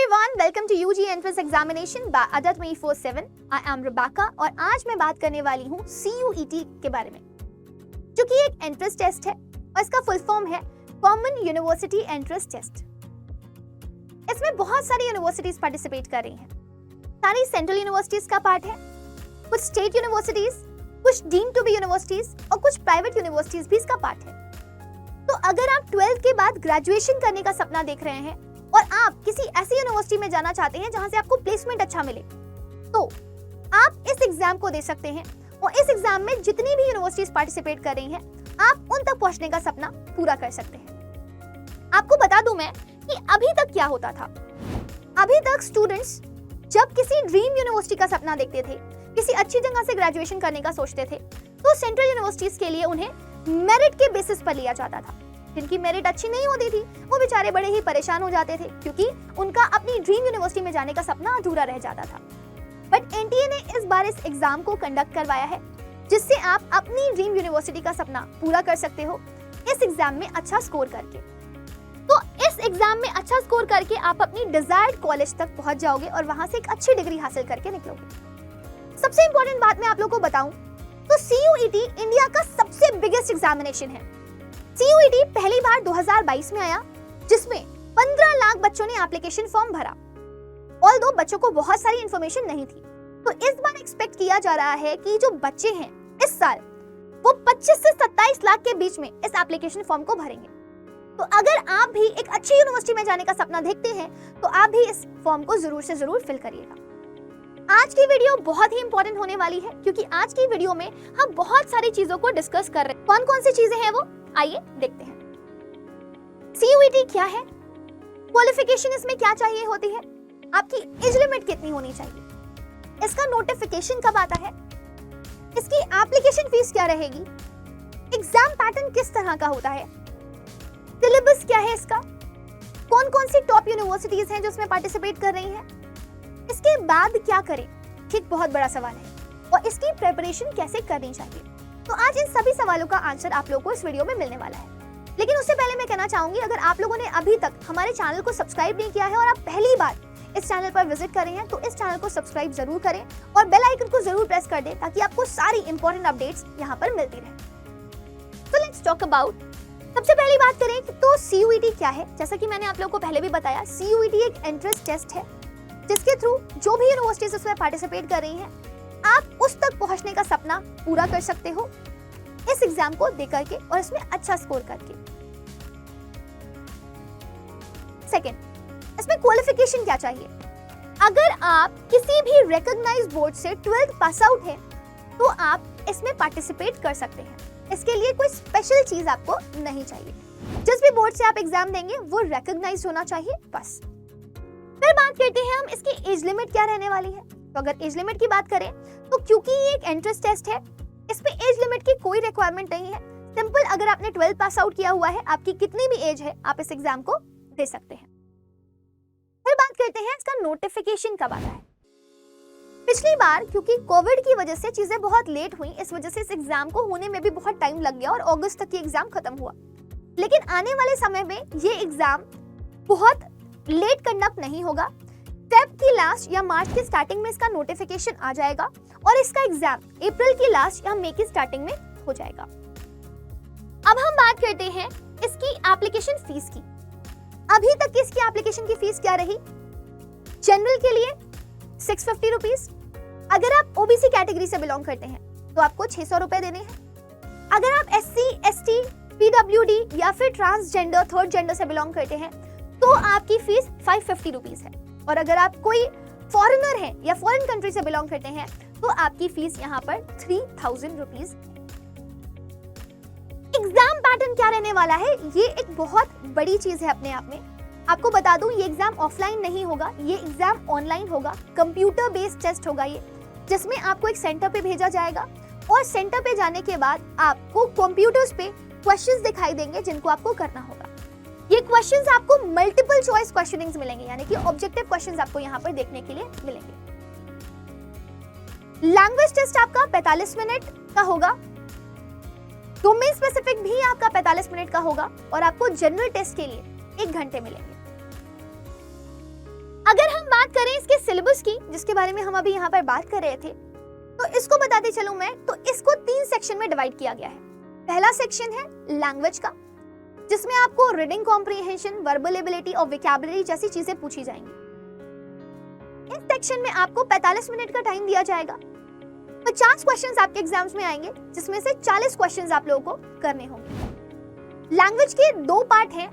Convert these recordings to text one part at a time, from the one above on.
everyone, welcome to UG Entrance Examination by ADA 24/7. I am Rebecca और आज मैं बात करने वाली हूँ CUET के बारे में, जो कि एक एंट्रेंस टेस्ट है और इसका फुल फॉर्म है कॉमन यूनिवर्सिटी एंट्रेंस टेस्ट। इसमें बहुत सारी यूनिवर्सिटीज पार्टिसिपेट कर रही हैं। सारी सेंट्रल यूनिवर्सिटीज का पार्ट है, कुछ स्टेट यूनिवर्सिटीज, कुछ डीम्ड टू बी यूनिवर्सिटीज और कुछ प्राइवेट यूनिवर्सिटीज भी इसका पार्ट है। तो अगर आप 12th के बाद ग्रेजुएशन करने का सपना देख रहे हैं और आप किसी ऐसी यूनिवर्सिटी में जाना चाहते हैं जहां से आपको प्लेसमेंट अच्छा मिले, तो आप इस एग्जाम को दे सकते हैं। और इस एग्जाम में जितनी भी यूनिवर्सिटीज पार्टिसिपेट कर रही हैं, आप उन तक पहुंचने का सपना पूरा कर सकते हैं। आपको बता दूं मैं कि अभी तक क्या होता था। अभी तक स्टूडेंट्स जब किसी ड्रीम यूनिवर्सिटी का सपना देखते थे, किसी अच्छी जगह से ग्रेजुएशन करने का सोचते थे, तो सेंट्रल यूनिवर्सिटीज के लिए उन्हें मेरिट के बेसिस पर लिया जाता था। जिनकी मेरिट अच्छी नहीं होती थी, वो बेचारे बड़े ही परेशान हो जाते थे, क्योंकि उनका अपनी ड्रीम यूनिवर्सिटी में जाने का सपना अधूरा रह जाता था। बट एनटीए ने इस बार इस एग्जाम को कंडक्ट करवाया है, जिससे आप अपनी ड्रीम यूनिवर्सिटी का सपना पूरा कर सकते हो इस एग्जाम में अच्छा स्कोर करके। तो इस एग्जाम में अच्छा स्कोर करके आप अपनी डिजायर्ड कॉलेज तक पहुंच जाओगे और वहां से एक अच्छी डिग्री हासिल करके निकलोगे। सबसे इंपॉर्टेंट बात मैं आप लोगों को बताऊं तो CUET इंडिया का सबसे बिगेस्ट एग्जामिनेशन है। CUET पहली बार 2022 में आया, जिसमें 15 लाख बच्चों ने एप्लीकेशन फॉर्म भरा। ऑल्दो बच्चों को बहुत सारी इंफॉर्मेशन नहीं थी, तो इस बार एक्सपेक्ट किया जा रहा है कि जो बच्चे हैं इस साल वो 25 से 27 लाख के बीच में इस एप्लीकेशन फॉर्म को भरेंगे। तो अगर आप भी एक अच्छी यूनिवर्सिटी में जाने का सपना देखते हैं, तो आप भी इस फॉर्म को जरूर से जरूर फिल करिएगा। आज की वीडियो बहुत ही इंपॉर्टेंट होने वाली है, क्योंकि आज की वीडियो में हम बहुत सारी चीजों को डिस्कस कर रहे हैं। कौन कौन सी चीजें हैं वो आइए देखते हैं। CUET क्या है, क्वालिफिकेशन इसमें क्या चाहिए होती है, आपकी एज लिमिट कितनी होनी चाहिए, इसका नोटिफिकेशन कब आता है, इसकी एप्लीकेशन फीस क्या रहेगी, एग्जाम पैटर्न किस तरह का होता है, सिलेबस क्या है इसका, कौन कौन सी टॉप यूनिवर्सिटीज हैं जो इसमें पार्टिसिपेट कर रही हैं, इसके बाद क्या करें, एक बहुत बड़ा सवाल है, और इसकी प्रिपरेशन कैसे करनी चाहिए। तो आज इन सभी सवालों का आंसर आप लोगों को इस वीडियो में मिलने वाला है। लेकिन उससे पहले मैं कहना चाहूंगी, अगर आप लोगों ने अभी तक हमारे चैनल को सब्सक्राइब नहीं किया है और आप पहली बार इस चैनल पर विजिट कर रहे हैं, तो इस चैनल को सब्सक्राइब जरूर करें और बेल आइकन को जरूर प्रेस कर दें, ताकि आपको सारी इंपॉर्टेंट अपडेट्स यहाँ पर मिलती रहे। तो लेट्स टॉक अबाउट। सबसे पहली बात करें तो CUET क्या है। जैसा कि मैंने आप लोगों को पहले भी बताया, CUET एक एंट्रेंस टेस्ट है, जिसके थ्रू जो भी यूनिवर्सिटीज उसमें पार्टिसिपेट कर रही हैं, आप उस तक पहुंचने का सपना पूरा कर सकते हो इस एग्जाम को दे करके और इसमें अच्छा स्कोर करके। सेकंड, इसमें क्वालिफिकेशन क्या चाहिए। अगर आप किसी भी रिकॉग्नाइज्ड बोर्ड से 12th पास आउट है, तो आप इसमें पार्टिसिपेट कर सकते हैं। इसके लिए कोई स्पेशल चीज आपको नहीं चाहिए, जिस भी बोर्ड से आप एग्जाम देंगे वो रिकॉग्नाइज्ड होना चाहिए, बस। फिर बात करते हैं हम इसकी एज लिमिट क्या रहने वाली है। तो अगर एज लिमिट की बात करें तो क्योंकि ये एक एंट्रेंस टेस्ट है, इसमें एज लिमिट की कोई रिक्वायरमेंट नहीं है। सिंपल, अगर आपने 12th पास आउट किया हुआ है, आपकी कितनी भी एज है, आप इस एग्जाम को दे सकते हैं। फिर बात करते हैं इसका नोटिफिकेशन कब आता है। पिछली बार क्योंकि कोविड की वजह से चीजें बहुत लेट हुई, इस वजह से इस एग्जाम को होने में भी बहुत टाइम लग गया और अगस्त तक ये एग्जाम खत्म हुआ। लेकिन आने वाले समय में ये एग्जाम बहुत लेट कंडक्ट नहीं होगा। फेब की लास्ट या मार्च की स्टार्टिंग में इसका नोटिफिकेशन आ जाएगा और इसका एग्जाम अप्रैल की लास्ट या मई की स्टार्टिंग में हो जाएगा। अब हम बात करते हैं इसकी एप्लीकेशन फीस की। अभी तक की इसकी एप्लीकेशन की फीस क्या रही। जनरल के लिए 650 रुपीज, अगर आप OBC कैटेगरी से बिलोंग करते हैं तो आपको 600 रुपए देने हैं। अगर आप SC, ST, PWD या फिर ट्रांसजेंडर, थर्ड जेंडर से बिलोंग करते हैं तो आपकी फीस 550 रुपीज है। और अगर आप कोई फॉरेनर हैं या फॉरेन कंट्री से बिलोंग करते हैं तो आपकी फीस यहाँ पर 3000 रुपीज। एग्जाम पैटर्न क्या रहने वाला है, ये एक बहुत बड़ी चीज है अपने आप में। आपको बता दूं, ये एग्जाम ऑफलाइन नहीं होगा, ये एग्जाम ऑनलाइन होगा। कंप्यूटर बेस्ड टेस्ट होगा ये, जिसमें आपको एक सेंटर पे भेजा जाएगा और सेंटर पे जाने के बाद आपको कंप्यूटर्स पे क्वेश्चंस दिखाई देंगे जिनको आपको करना होगा। ये क्वेश्चंस आपको मल्टीपल चॉइस क्वेश्चनिंग मिलेंगे, यानी कि ऑब्जेक्टिव क्वेश्चंस आपको यहाँ पर देखने के लिए मिलेंगे। लैंग्वेज टेस्ट आपका 45 मिनट का होगा। डोमेन स्पेसिफिक भी आपका 45 मिनट का होगा और आपको जनरल टेस्ट के लिए 1 घंटे मिलेंगे। अगर हम बात करें इसके सिलेबस की, जिसके बारे में हम अभी यहाँ पर बात कर रहे थे, तो इसको बताते चलूं मैं, तो इसको 3 सेक्शन में डिवाइड किया गया है। पहला सेक्शन है लैंग्वेज का, जिसमें आपको रीडिंग कॉम्प्रिहेंशन, वर्बल एबिलिटी और वोकैबुलरी जैसी चीजें पूछी जाएंगी। इस सेक्शन में आपको 45 मिनट का टाइम दिया जाएगा। 50 क्वेश्चंस आपके एग्जाम्स में आएंगे, जिसमें से 40 क्वेश्चंस आप लोगों को करने होंगे। लैंग्वेज के 2 पार्ट हैं,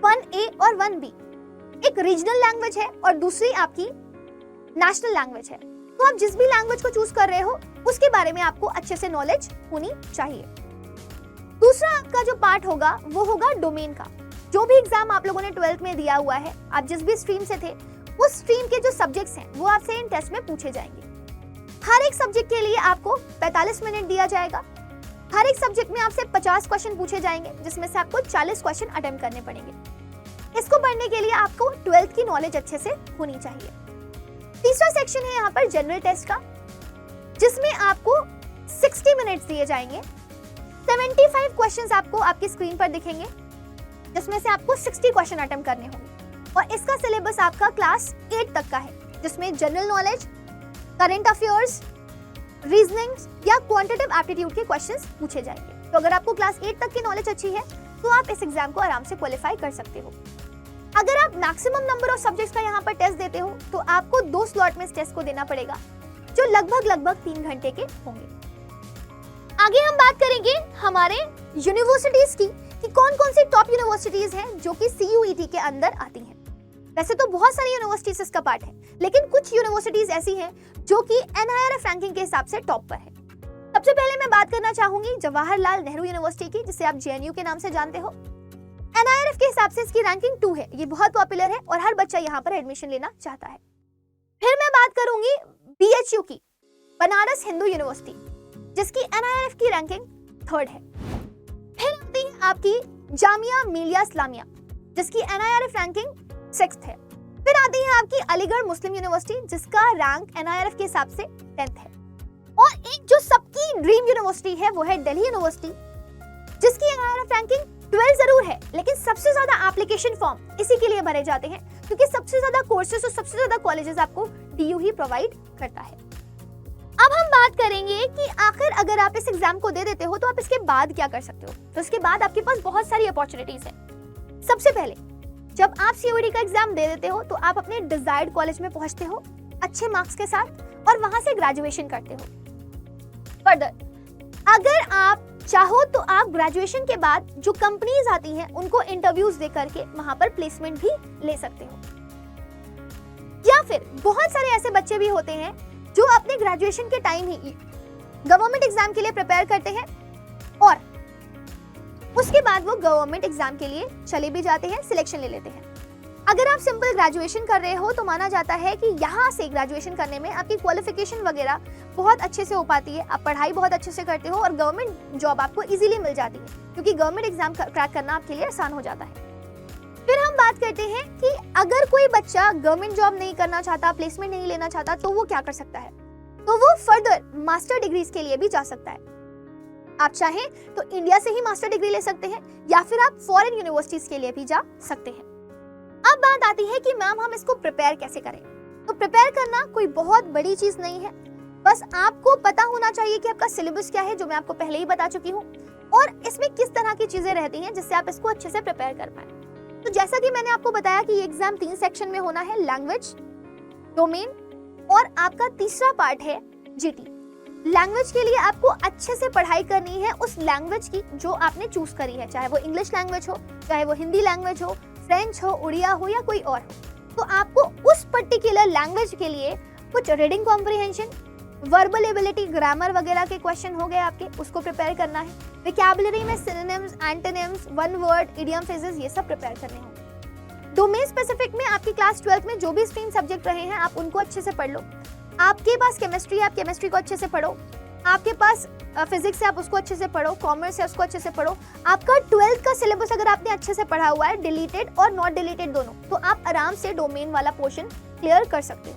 1A और 1B। एक रीजनल लैंग्वेज है और दूसरी आपकी नेशनल लैंग्वेज है। तो आप जिस भी लैंग्वेज को चूज कर रहे हो उसके बारे में आपको अच्छे से नॉलेज होनी चाहिए। दूसरा आपका जो पार्ट होगा वो होगा डोमेन का। जो भी एग्जाम आप लोगों ने 12th में दिया हुआ है, आप जिस भी स्ट्रीम से थे, उस स्ट्रीम के जो सब्जेक्ट्स हैं वो आपसे इन टेस्ट में पूछे जाएंगे। हर एक सब्जेक्ट के लिए आपको 45 मिनट दिया जाएगा। हर एक सब्जेक्ट में आपसे 50 क्वेश्चन पूछे जाएंगे, जिसमें से आपको 40 क्वेश्चन अटेम्प्ट करने पड़ेंगे। इसको पढ़ने के लिए आपको 12th की नॉलेज अच्छे से होनी चाहिए। तीसरा सेक्शन है यहाँ पर जनरल टेस्ट का, जिसमें आपको 60 मिनट्स दिए जाएंगे। 75 क्वेश्चंस आपको आपकी स्क्रीन पर दिखेंगे, जिसमें से आपको 60 क्वेश्चन अटेम्प्ट करने होंगे। और इसका सिलेबस आपका क्लास 8 तक का है, जिसमें general knowledge, current affairs, reasoning या क्वांटिटेटिव एप्टीट्यूड के क्वेश्चंस पूछे जाएंगे। तो अगर आपको क्लास 8 तक की नॉलेज अच्छी है तो आप इस एग्जाम को आराम से क्वालिफाई कर सकते हो। अगर आप मैक्सिमम नंबर ऑफ सब्जेक्ट्स का यहाँ पर टेस्ट देते हो तो आपको 2 स्लॉट में इस टेस्ट को देना पड़ेगा, जो लगभग 3 घंटे के होंगे। आगे हम बात करेंगे हमारे यूनिवर्सिटीज की कि कौन कौन सी टॉप यूनिवर्सिटीज हैं जो कि CUET के अंदर आती हैं। वैसे तो बहुत सारी यूनिवर्सिटीज इसका पार्ट है, लेकिन कुछ यूनिवर्सिटीज ऐसी हैं जो कि NIRF रैंकिंग के हिसाब से टॉप पर है। सबसे पहले मैं बात करना चाहूंगी जवाहरलाल नेहरू यूनिवर्सिटी की, जिसे आप JNU के नाम से जानते हो। NIRF के हिसाब से इसकी रैंकिंग 2 है। ये बहुत पॉपुलर है और हर बच्चा यहाँ पर एडमिशन लेना चाहता है। फिर मैं बात करूंगी BHU की, बनारस हिंदू यूनिवर्सिटी, जिसकी NIRF की रैंकिंग 3rd है। फिर आती है आपकी जामिया मिलिया इस्लामिया, जिसकी NIRF रैंकिंग 6th है। फिर आती है आपकी अलीगढ़ मुस्लिम यूनिवर्सिटी, जिसका रैंक NIRF के हिसाब से 10th है। और एक जो सबकी ड्रीम यूनिवर्सिटी है वो है दिल्ली यूनिवर्सिटी, जिसकी NIRF रैंकिंग 12 जरूर है, लेकिन सबसे ज्यादा एप्लीकेशन फॉर्म इसी के लिए भरे जाते हैं, क्योंकि सबसे ज्यादा कोर्सेज और सबसे ज्यादा कॉलेजेस आपको DU ही प्रोवाइड करता है। अब हम बात करेंगे कि आखिर अगर आप इस एग्जाम को दे देते हो तो आप इसके बाद क्या कर सकते हो। तो इसके बाद आपके पास बहुत सारी अपॉर्चुनिटीज हैं। सबसे पहले जब आप CUET का एग्जाम दे देते हो तो आप अपने डिजायर्ड कॉलेज में पहुंचते हो अच्छे मार्क्स के साथ और वहां से ग्रेजुएशन करते हो। फर्दर अगर आप चाहो तो आप ग्रेजुएशन के बाद जो कंपनीज आती हैं उनको इंटरव्यूज दे करके वहां पर प्लेसमेंट भी ले सकते हो। या फिर बहुत सारे ऐसे बच्चे भी होते हैं जो अपने ग्रेजुएशन के टाइम ही गवर्नमेंट एग्जाम के लिए प्रिपेयर करते हैं और उसके बाद वो गवर्नमेंट एग्जाम के लिए चले भी जाते हैं, सिलेक्शन ले लेते हैं। अगर आप सिंपल ग्रेजुएशन कर रहे हो तो माना जाता है कि यहाँ से ग्रेजुएशन करने में आपकी क्वालिफिकेशन वगैरह बहुत अच्छे से हो पाती है, आप पढ़ाई बहुत अच्छे से करते हो और गवर्नमेंट जॉब आपको इजीली मिल जाती है, क्योंकि गवर्नमेंट एग्जाम क्रैक करना आपके लिए आसान हो जाता है। फिर हम बात करते हैं कि अगर कोई बच्चा गवर्नमेंट जॉब नहीं करना चाहता, प्लेसमेंट नहीं लेना चाहता, तो वो क्या कर सकता है। तो वो फर्दर मास्टर डिग्रीज के लिए भी जा सकता है। आप चाहें तो इंडिया से ही मास्टर डिग्री ले सकते हैं या फिर आप फॉरेन यूनिवर्सिटीज के लिए भी जा सकते हैं। अब बात आती है कि मैम हम इसको प्रिपेयर कैसे करें। तो प्रिपेयर करना कोई बहुत बड़ी चीज नहीं है, बस आपको पता होना चाहिए कि आपका सिलेबस क्या है, जो मैं आपको पहले ही बता चुकी हूँ, और इसमें किस तरह की चीजें रहती हैं जिससे आप इसको अच्छे से प्रिपेयर कर पाए। तो जैसा कि मैंने आपको बताया कि ये एग्जाम 3 सेक्शन में होना है, लैंग्वेज, डोमेन और आपका तीसरा पार्ट है GT। लैंग्वेज के लिए आपको अच्छे से पढ़ाई करनी है उस लैंग्वेज की जो आपने चूज करी है, चाहे वो इंग्लिश लैंग्वेज हो, चाहे वो हिंदी लैंग्वेज हो, फ्रेंच हो, उड़िया हो या कोई और हो। तो आपको उस पर्टिकुलर लैंग्वेज के लिए कुछ reading comprehension, verbal ability, grammar वगैरह के क्वेश्चन हो गए आपके, उसको प्रिपेयर करना है। वोकैबुलरी में synonyms, antonyms, one word, idiom phrases, ये सब प्रिपेयर करने होंगे। डोमेन स्पेसिफिक में आपकी क्लास 12th में जो भी स्ट्रीम सब्जेक्ट रहे हैं आप उनको अच्छे से पढ़ लो। आपके पास केमिस्ट्री है, आप केमिस्ट्री को अच्छे से पढ़ो। आपके पास फिजिक्स है, आप उसको अच्छे से पढ़ो। कॉमर्स है, उसको अच्छे से पढ़ो। आपका 12th का सिलेबस अगर आपने अच्छे से पढ़ा हुआ है, डिलीटेड और नॉट डिलीटेड दोनों, तो आप आराम से डोमेन वाला पोर्शन क्लियर कर सकते हो।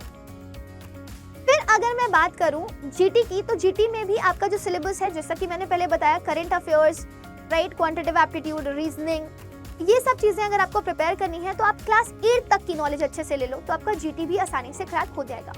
फिर अगर मैं बात करूं GT की, तो GT में भी आपका जो सिलेबस है, जैसा कि मैंने पहले बताया, current affairs, right, quantitative aptitude, reasoning, ये सब चीजें अगर आपको प्रिपेयर करनी है तो आप क्लास 8 तक की नॉलेज अच्छे से ले लो, तो आपका जीटी भी आसानी से क्रैक हो जाएगा।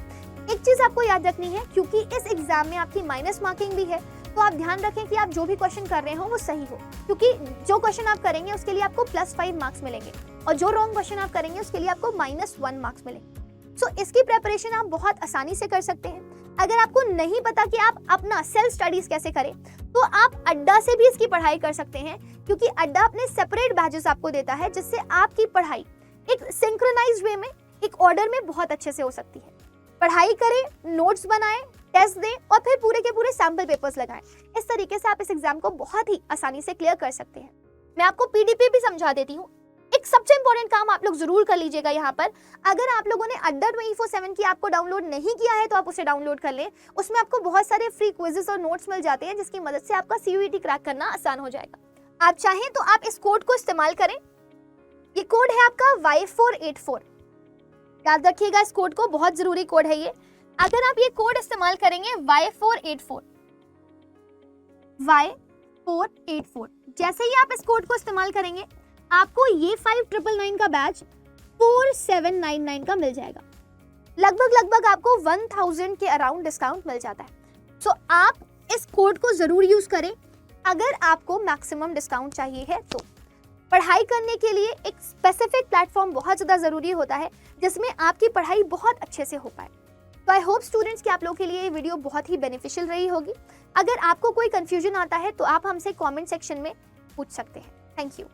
एक चीज आपको याद रखनी है, क्योंकि इस एग्जाम में आपकी माइनस मार्किंग भी है, तो आप ध्यान रखें कि आप जो भी क्वेश्चन कर रहे हो वो सही हो, क्योंकि जो क्वेश्चन आप करेंगे उसके लिए आपको +5 मार्क्स मिलेंगे और जो रॉन्ग क्वेश्चन आप करेंगे उसके लिए आपको -1 मार्क्स मिलेंगे। सो इसकी प्रिपरेशन आप बहुत आसानी से कर सकते हैं। अगर आपको नहीं पता कि आप अपना सेल्फ स्टडीज कैसे करें, तो आप अड्डा से भी इसकी पढ़ाई कर सकते हैं, क्योंकि अड्डा अपने सेपरेट बैचेस आपको देता है, जिससे आपकी पढ़ाई एक सिंक्रोनाइज्ड वे में, एक ऑर्डर में बहुत अच्छे से हो सकती है। पढ़ाई करें, नोट्स बनाएं, टेस्ट दें और फिर पूरे के पूरे सैंपल पेपर्स लगाएं। इस तरीके से आप इस एग्जाम को बहुत ही आसानी से क्लियर कर सकते हैं। मैं आपको पीडीपी भी समझा देती हूँ। एक सबसे इंपॉर्टेंट काम आप लोग जरूर कर लीजिएगा यहाँ पर, अगर आप लोगों ने अड्डा 24/7 की ऐप को डाउनलोड नहीं किया है तो आप उसे डाउनलोड कर लें। उसमें आपको बहुत सारे फ्री क्विजेस और नोट्स मिल जाते हैं, जिसकी मदद से आपका सीयूईटी क्रैक करना आसान हो जाएगा। आप चाहें तो आप इस कोड को इस्तेमाल करें। ये कोड है आपका Y484। याद रखिएगा इस कोड को, बहुत जरूरी कोड है ये। अगर आप ये कोड इस्तेमाल करेंगे Y484, जैसे ही आप इस कोड को इस्तेमाल करेंगे, आपको ये 5999 का बैच 4799 का मिल जाएगा। लगभग आपको 1000 के अराउंड डिस्काउंट मिल जाता है। सो आप इस कोड को जरूर यूज करें अगर आपको मैक्सिमम डिस्काउंट चाहिए है तो। पढ़ाई करने के लिए एक स्पेसिफिक प्लेटफॉर्म बहुत ज़्यादा ज़रूरी होता है, जिसमें आपकी पढ़ाई बहुत अच्छे से हो पाए। तो आई होप स्टूडेंट्स कि आप लोगों के लिए ये वीडियो बहुत ही बेनिफिशियल रही होगी। अगर आपको कोई कंफ्यूजन आता है तो आप हमसे कमेंट सेक्शन में पूछ सकते हैं। Thank you.